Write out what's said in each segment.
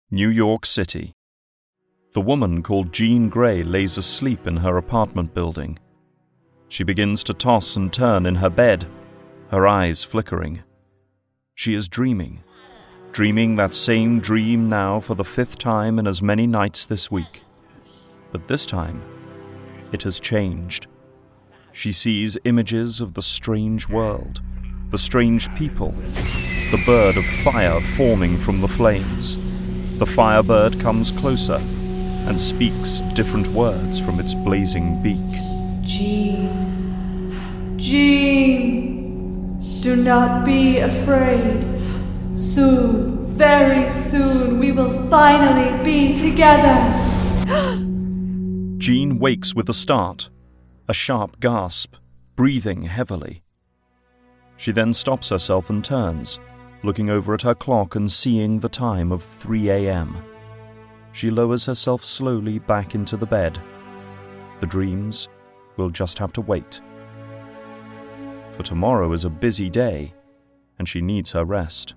New York City. The woman called Jean Grey lays asleep in her apartment building. She begins to toss and turn in her bed, her eyes flickering. She is dreaming that same dream now for the 5th time in as many nights this week. But this time, it has changed. She sees images of the strange world, the strange people, the bird of fire forming from the flames. The firebird comes closer and speaks different words from its blazing beak. Jean, do not be afraid. Soon, very soon, we will finally be together. Jean wakes with a start, a sharp gasp, breathing heavily. She then stops herself and turns, looking over at her clock and seeing the time of 3 a.m. She lowers herself slowly back into the bed. The dreams will just have to wait. For tomorrow is a busy day, and she needs her rest.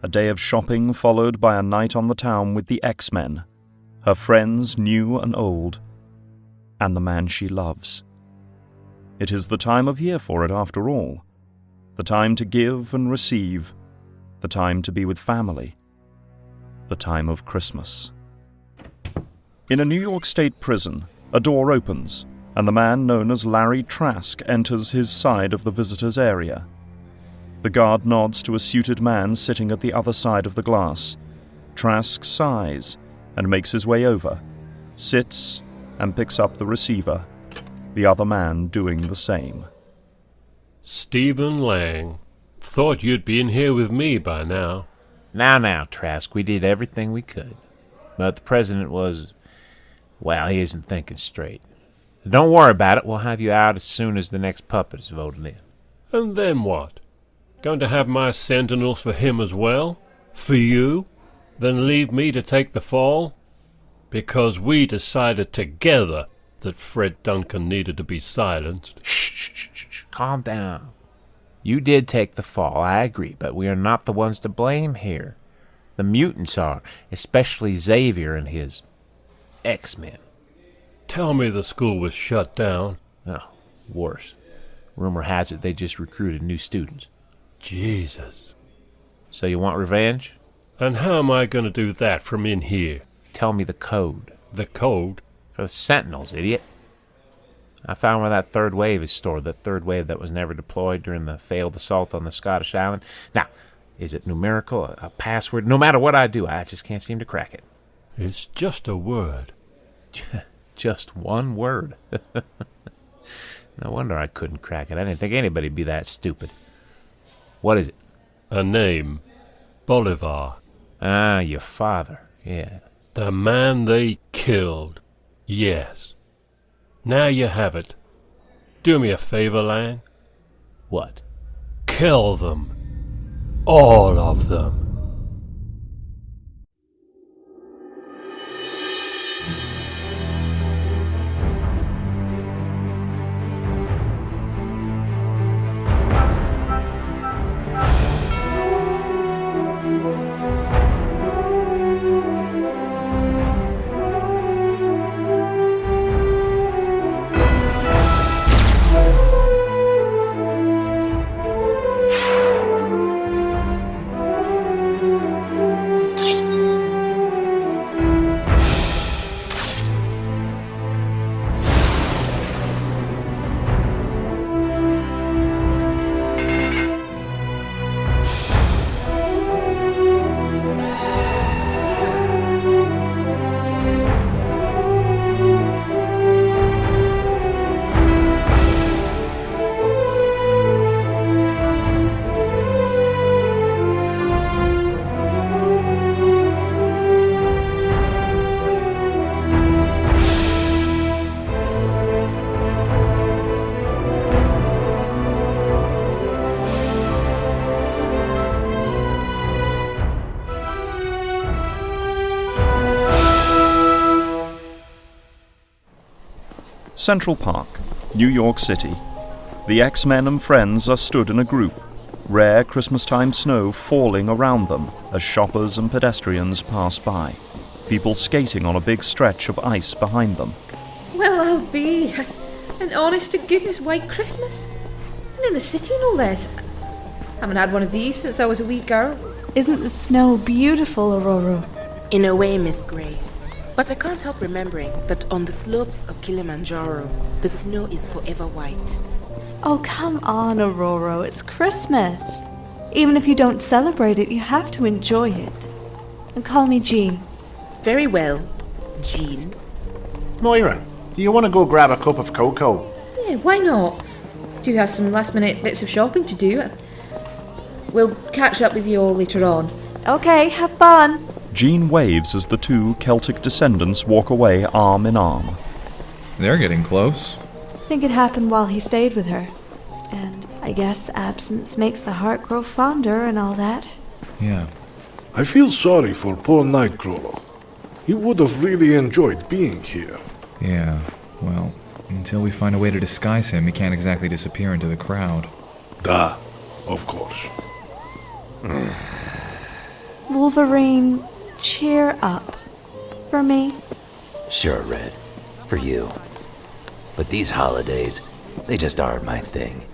A day of shopping followed by a night on the town with the X-Men, her friends new and old, and the man she loves. It is the time of year for it after all. The time to give and receive, the time to be with family, the time of Christmas. In a New York State prison, a door opens, and the man known as Larry Trask enters his side of the visitors' area. The guard nods to a suited man sitting at the other side of the glass. Trask sighs and makes his way over, sits and picks up the receiver, the other man doing the same. Stephen Lang. Thought you'd be in here with me by now. Now, Trask, we did everything we could. But the president was, well, he isn't thinking straight. Don't worry about it. We'll have you out as soon as the next puppet is voted in. And then what? Going to have my Sentinels for him as well? For you? Then leave me to take the fall? Because we decided together that Fred Duncan needed to be silenced. Shh. Calm down. You did take the fall, I agree, but we are not the ones to blame here. The mutants are, especially Xavier and his X-Men. Tell me the school was shut down. Oh, worse. Rumor has it they just recruited new students. Jesus. So you want revenge? And how am I going to do that from in here? Tell me the code. The code? For the Sentinels, idiot. I found where that third wave is stored, that third wave that was never deployed during the failed assault on the Scottish island. Now, is it numerical, a password? No matter what I do, I just can't seem to crack it. It's just a word. Just one word. No wonder I couldn't crack it. I didn't think anybody'd be that stupid. What is it? A name. Bolivar. Ah, your father. Yeah. The man they killed. Yes. Now you have it. Do me a favor, Lang. What? Kill them. All of them. Central Park, New York City. The X-Men and friends are stood in a group, rare Christmas-time snow falling around them as shoppers and pedestrians pass by, people skating on a big stretch of ice behind them. Well, I'll be an honest-to-goodness white Christmas. And in the city and all this. Haven't had one of these since I was a wee girl. Isn't the snow beautiful, Aurora? In a way, Miss Grey. But I can't help remembering that on the slopes of Kilimanjaro, the snow is forever white. Oh, come on, Aurora. It's Christmas. Even if you don't celebrate it, you have to enjoy it. And call me Jean. Very well, Jean. Moira, do you want to go grab a cup of cocoa? Yeah, why not? Do have some last-minute bits of shopping to do. We'll catch up with you all later on. Okay, have fun. Jean waves as the two Celtic descendants walk away arm in arm. They're getting close. I think it happened while he stayed with her. And I guess absence makes the heart grow fonder and all that. Yeah. I feel sorry for poor Nightcrawler. He would have really enjoyed being here. Yeah, well, until we find a way to disguise him, he can't exactly disappear into the crowd. Duh, of course. Wolverine, cheer up. For me. Sure, Red. For you. But these holidays, they just aren't my thing.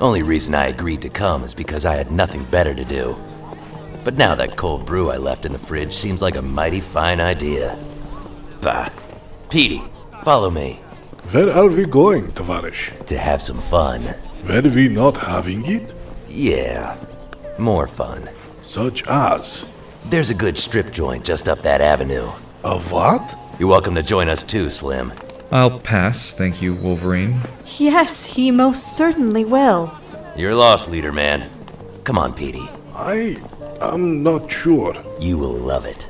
Only reason I agreed to come is because I had nothing better to do. But now that cold brew I left in the fridge seems like a mighty fine idea. Bah. Petey, follow me. Where are we going, Tavarish? To have some fun. Were we not having it? Yeah. More fun. Such as? There's a good strip joint just up that avenue. A what? You're welcome to join us too, Slim. I'll pass, thank you, Wolverine. Yes, he most certainly will. You're lost, leader man. Come on, Petey. I'm not sure. You will love it.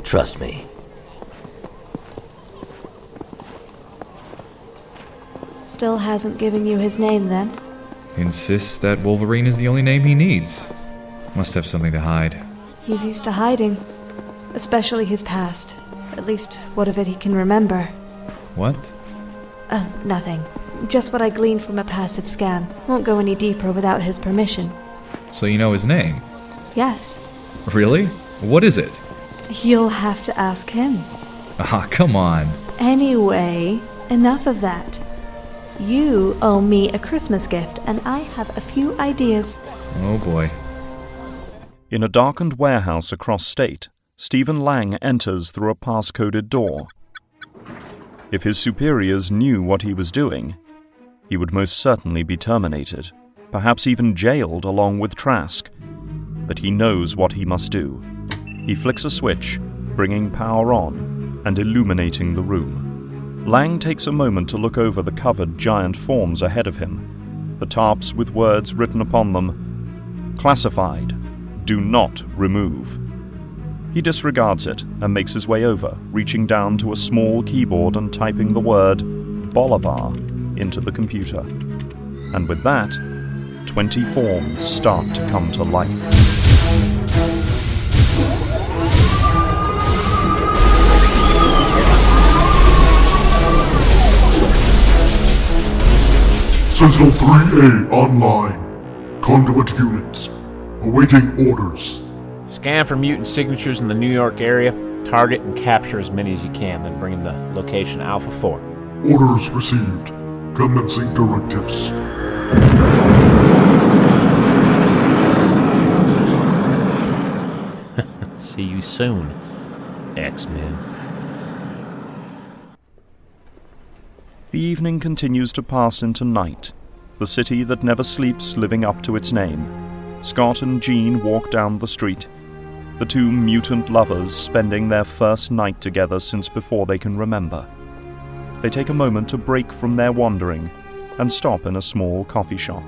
Trust me. Still hasn't given you his name, then? Insists that Wolverine is the only name he needs. Must have something to hide. He's used to hiding. Especially his past. At least, what of it he can remember. What? Nothing. Just what I gleaned from a passive scan. Won't go any deeper without his permission. So you know his name? Yes. Really? What is it? You'll have to ask him. Ah, come on. Anyway, enough of that. You owe me a Christmas gift, and I have a few ideas. Oh boy. In a darkened warehouse across state, Stephen Lang enters through a pass-coded door. If his superiors knew what he was doing, he would most certainly be terminated, perhaps even jailed along with Trask. But he knows what he must do. He flicks a switch, bringing power on and illuminating the room. Lang takes a moment to look over the covered giant forms ahead of him, the tarps with words written upon them, "Classified. Do not remove." He disregards it and makes his way over, reaching down to a small keyboard and typing the word Bolivar into the computer. And with that, 20 forms start to come to life. Sentinel 3A online. Conduit units. Awaiting orders. Scan for mutant signatures in the New York area. Target and capture as many as you can, then bring in the location Alpha 4. Orders received. Commencing directives. See you soon, X-Men. The evening continues to pass into night, the city that never sleeps living up to its name. Scott and Jean walk down the street, the two mutant lovers spending their first night together since before they can remember. They take a moment to break from their wandering and stop in a small coffee shop.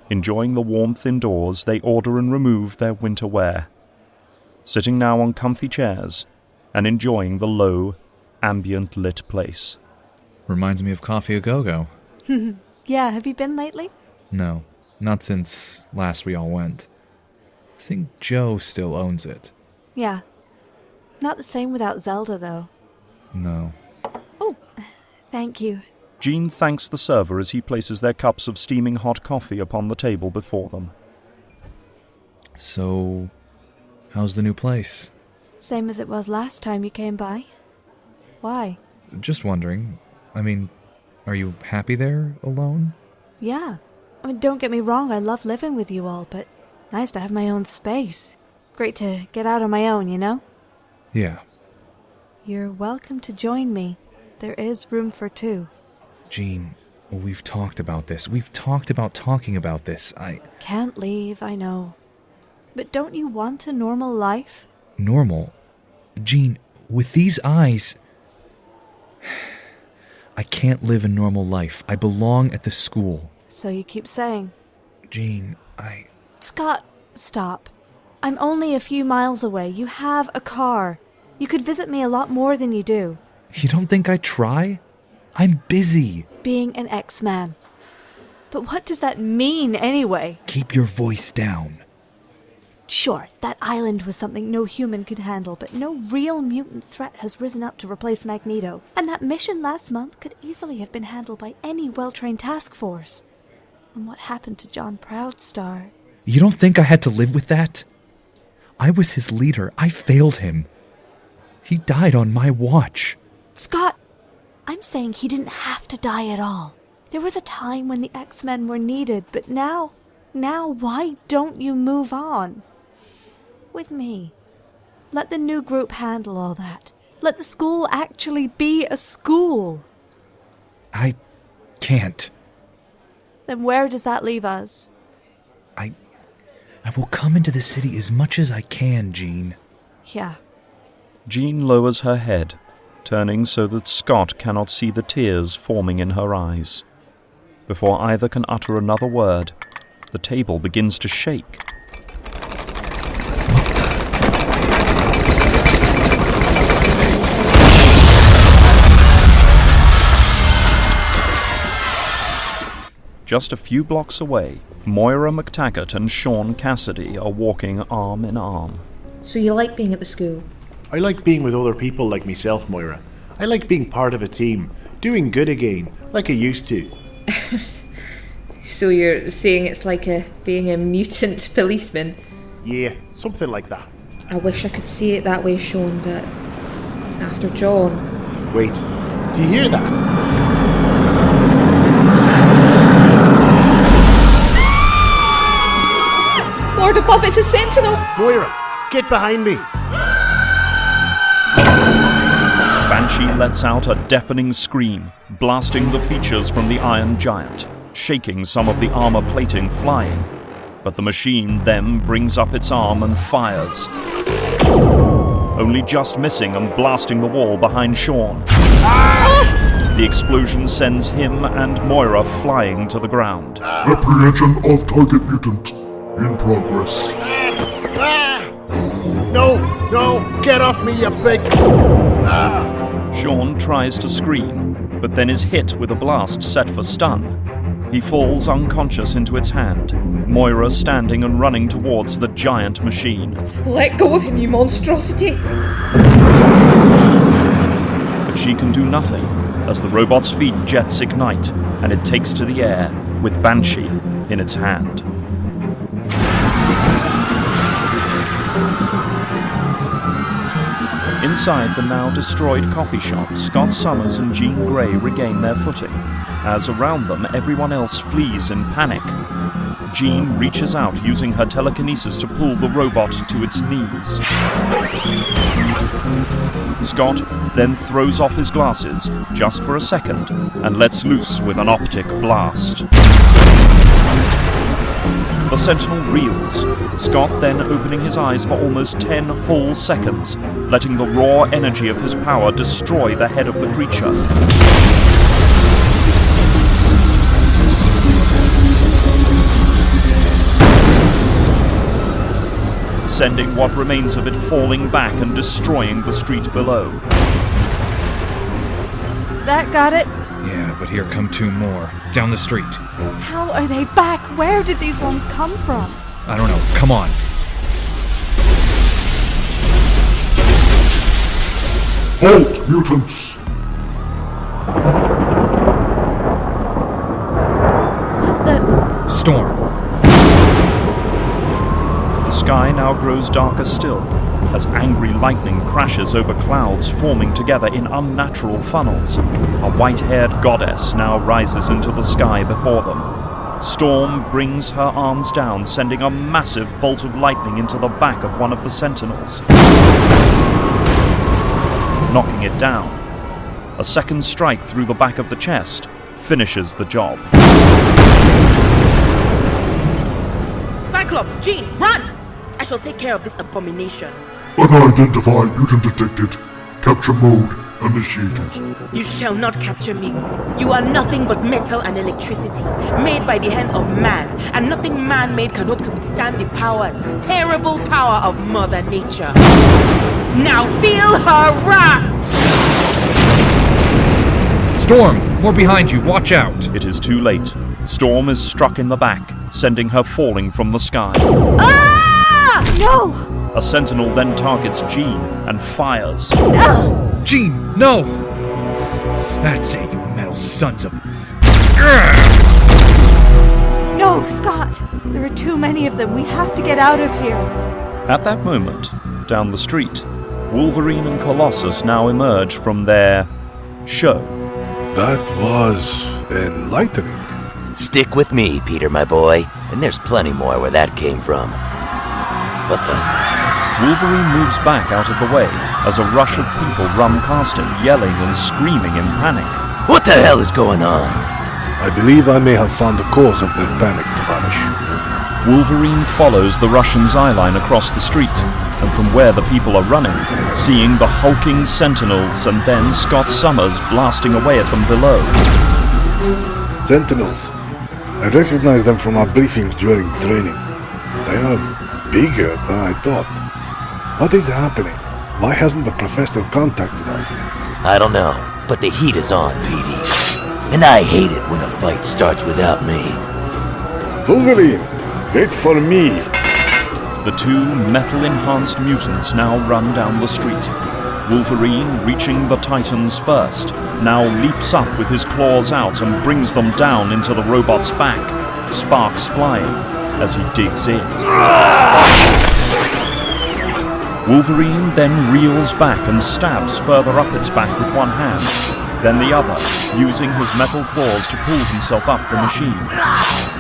Enjoying the warmth indoors, they order and remove their winter wear. Sitting now on comfy chairs and enjoying the low, ambient lit place. Reminds me of Coffee A Go-Go. Yeah, have you been lately? No, not since last we all went. I think Joe still owns it. Yeah. Not the same without Zelda, though. No. Oh, Thank you. Jean thanks the server as he places their cups of steaming hot coffee upon the table before them. So, how's the new place? Same as it was last time you came by. Why? Just wondering. I mean, are you happy there, alone? Yeah. I mean, don't get me wrong, I love living with you all, but nice to have my own space. Great to get out on my own, you know? Yeah. You're welcome to join me. There is room for two. Jean, we've talked about this. We've talked about talking about this. Can't leave, I know. But don't you want a normal life? Normal? Jean, with these eyes... I can't live a normal life. I belong at the school. So you keep saying. Jean, Scott, stop. I'm only a few miles away. You have a car. You could visit me a lot more than you do. You don't think I try? I'm busy. Being an X-Man. But what does that mean anyway? Keep your voice down. Sure, that island was something no human could handle, but no real mutant threat has risen up to replace Magneto. And that mission last month could easily have been handled by any well-trained task force. And what happened to John Proudstar? You don't think I had to live with that? I was his leader. I failed him. He died on my watch. Scott, I'm saying he didn't have to die at all. There was a time when the X-Men were needed, but now why don't you move on? With me. Let the new group handle all that. Let the school actually be a school. I can't. Then where does that leave us? I will come into the city as much as I can, Jean. Yeah. Jean lowers her head, turning so that Scott cannot see the tears forming in her eyes. Before either can utter another word, the table begins to shake. Just a few blocks away, Moira McTaggart and Sean Cassidy are walking arm in arm. So you like being at the school? I like being with other people like myself, Moira. I like being part of a team, doing good again, like I used to. So you're saying it's like being a mutant policeman? Yeah, something like that. I wish I could see it that way, Sean, but after John... Wait, do you hear that? Lord above, it's a Sentinel! Moira, get behind me! Banshee lets out a deafening scream, blasting the features from the Iron Giant, shaking some of the armor plating flying. But the machine then brings up its arm and fires, only just missing and blasting the wall behind Sean. The explosion sends him and Moira flying to the ground. Apprehension of target mutant in progress. No, get off me, you big... Sean tries to scream, but then is hit with a blast set for stun. He falls unconscious into its hand, Moira standing and running towards the giant machine. Let go of him, you monstrosity! But she can do nothing, as the robot's feet jets ignite, and it takes to the air, with Banshee in its hand. Inside the now destroyed coffee shop, Scott Summers and Jean Grey regain their footing, as around them everyone else flees in panic. Jean reaches out using her telekinesis to pull the robot to its knees. Scott then throws off his glasses, just for a second, and lets loose with an optic blast. The Sentinel reels, Scott then opening his eyes for almost 10 whole seconds, letting the raw energy of his power destroy the head of the creature. Sending what remains of it falling back and destroying the street below. That got it? Yeah, but here come two more. Down the street. How are they back? Where did these ones come from? I don't know. Come on. Halt, mutants! Storm. The sky now grows darker still, as angry lightning crashes over clouds forming together in unnatural funnels. A white-haired goddess now rises into the sky before them. Storm brings her arms down, sending a massive bolt of lightning into the back of one of the Sentinels, knocking it down. A second strike through the back of the chest finishes the job. Cyclops, Jean, run! I shall take care of this abomination. Unidentified mutant detected. Capture mode initiated. You shall not capture me. You are nothing but metal and electricity, made by the hands of man, and nothing man-made can hope to withstand the power, terrible power of Mother Nature. Now feel her wrath! Storm, more behind you, watch out! It is too late. Storm is struck in the back, sending her falling from the sky. Ah! No! A Sentinel then targets Jean and fires. Jean, no! That's it, you metal sons of... No, Scott! There are too many of them. We have to get out of here. At that moment, down the street, Wolverine and Colossus now emerge from their show. That was enlightening. Stick with me, Peter, my boy, and there's plenty more where that came from. What the... Wolverine moves back out of the way as a rush of people run past him, yelling and screaming in panic. What the hell is going on? I believe I may have found the cause of their panic, Vanish. Wolverine follows the Russian's eyeline across the street, and from where the people are running, seeing the hulking Sentinels and then Scott Summers blasting away at them below. Sentinels. I recognize them from our briefings during training. They are bigger than I thought. What is happening? Why hasn't the professor contacted us? I don't know, but the heat is on, Petey. And I hate it when a fight starts without me. Wolverine, wait for me. The two metal-enhanced mutants now run down the street. Wolverine, reaching the Titans first, now leaps up with his claws out and brings them down into the robot's back, sparks flying as he digs in. Wolverine then reels back and stabs further up its back with one hand, then the other, using his metal claws to pull himself up the machine.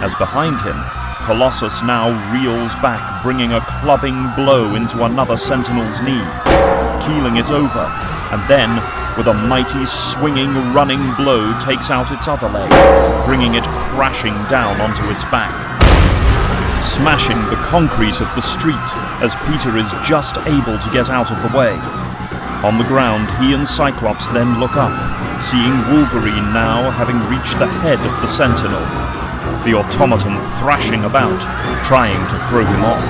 As behind him, Colossus now reels back, bringing a clubbing blow into another Sentinel's knee, keeling it over, and then, with a mighty swinging running blow, takes out its other leg, bringing it crashing down onto its back, smashing the concrete of the street as Peter is just able to get out of the way. On the ground, he and Cyclops then look up, seeing Wolverine now having reached the head of the Sentinel, the automaton thrashing about, trying to throw him off.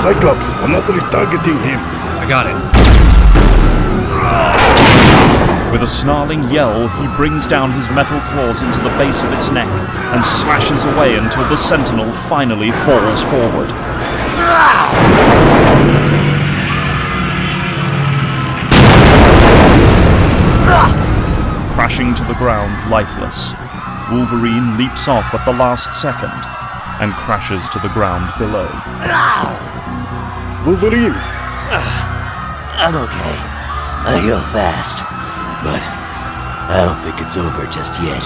Cyclops, another is targeting him. I got it. With a snarling yell, he brings down his metal claws into the base of its neck and slashes away until the Sentinel finally falls forward. Crashing to the ground, lifeless, Wolverine leaps off at the last second and crashes to the ground below. Wolverine! I'm okay. I heal fast, but I don't think it's over just yet.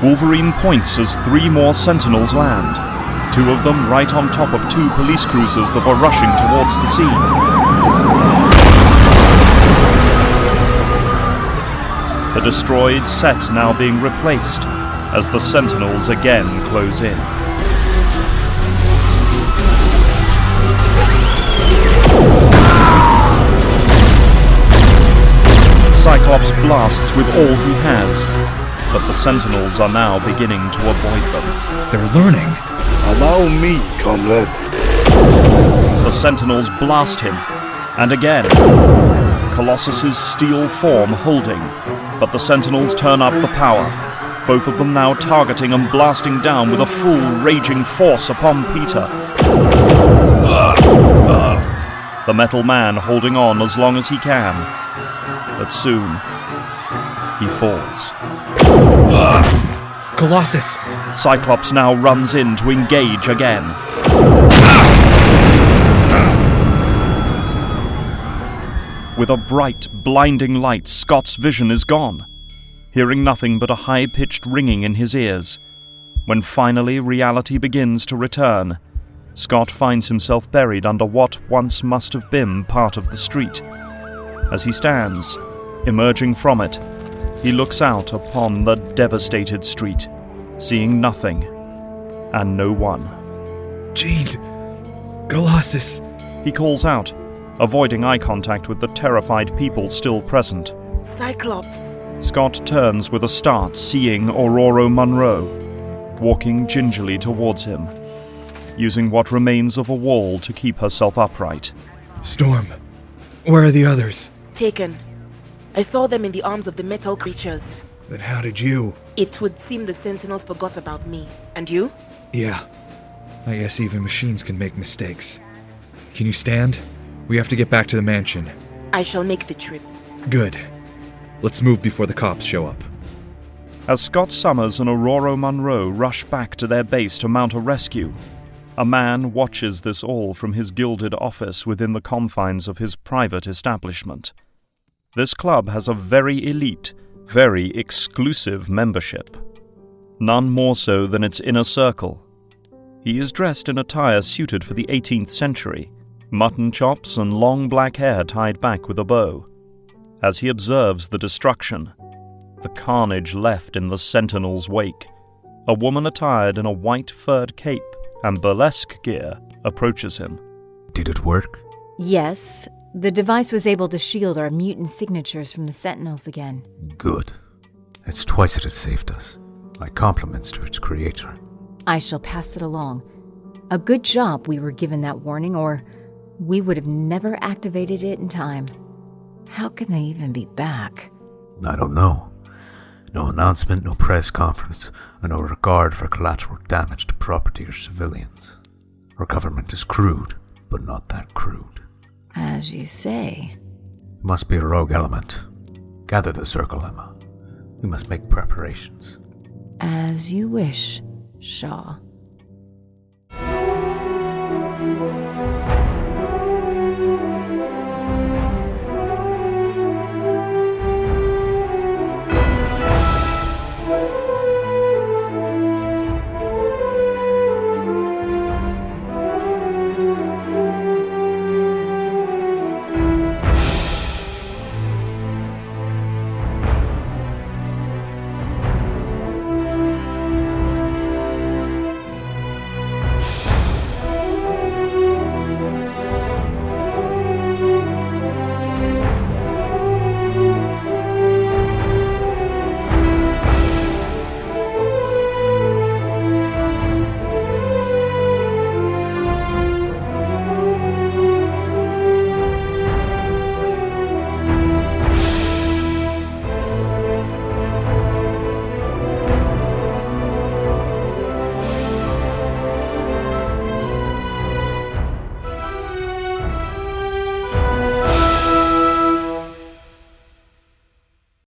Wolverine points as 3 more Sentinels land, 2 of them right on top of 2 police cruisers that were rushing towards the scene. The destroyed set now being replaced as the Sentinels again close in. Cyclops blasts with all he has, but the Sentinels are now beginning to avoid them. They're learning. Allow me, comrade. The Sentinels blast him, and again. Colossus's steel form holding, but the Sentinels turn up the power, both of them now targeting and blasting down with a full raging force upon Peter. The Metal Man holding on as long as he can, but soon he falls. Colossus! Cyclops now runs in to engage again. With a bright, blinding light, Scott's vision is gone, hearing nothing but a high-pitched ringing in his ears. When finally reality begins to return, Scott finds himself buried under what once must have been part of the street. As he stands, emerging from it, he looks out upon the devastated street, seeing nothing and no one. Jean! Colossus! He calls out, avoiding eye contact with the terrified people still present. Cyclops! Scott turns with a start, seeing Aurora Monroe, walking gingerly towards him, using what remains of a wall to keep herself upright. Storm, where are the others? Taken. I saw them in the arms of the metal creatures. Then how did you? It would seem the Sentinels forgot about me. And you? Yeah. I guess even machines can make mistakes. Can you stand? We have to get back to the mansion. I shall make the trip. Good. Let's move before the cops show up. As Scott Summers and Aurora Monroe rush back to their base to mount a rescue, a man watches this all from his gilded office within the confines of his private establishment. This club has a very elite, very exclusive membership. None more so than its inner circle. He is dressed in attire suited for the 18th century, mutton chops and long black hair tied back with a bow. As he observes the destruction, the carnage left in the Sentinels' wake, a woman attired in a white furred cape and burlesque gear approaches him. Did it work? Yes. The device was able to shield our mutant signatures from the Sentinels again. Good. It's twice it has saved us. My compliments to its creator. I shall pass it along. A good job we were given that warning, or we would have never activated it in time. How can they even be back? I don't know. No announcement, no press conference, and no regard for collateral damage to property or civilians. Our government is crude, but not that crude. As you say. It must be a rogue element. Gather the circle, Emma. We must make preparations. As you wish, Shaw.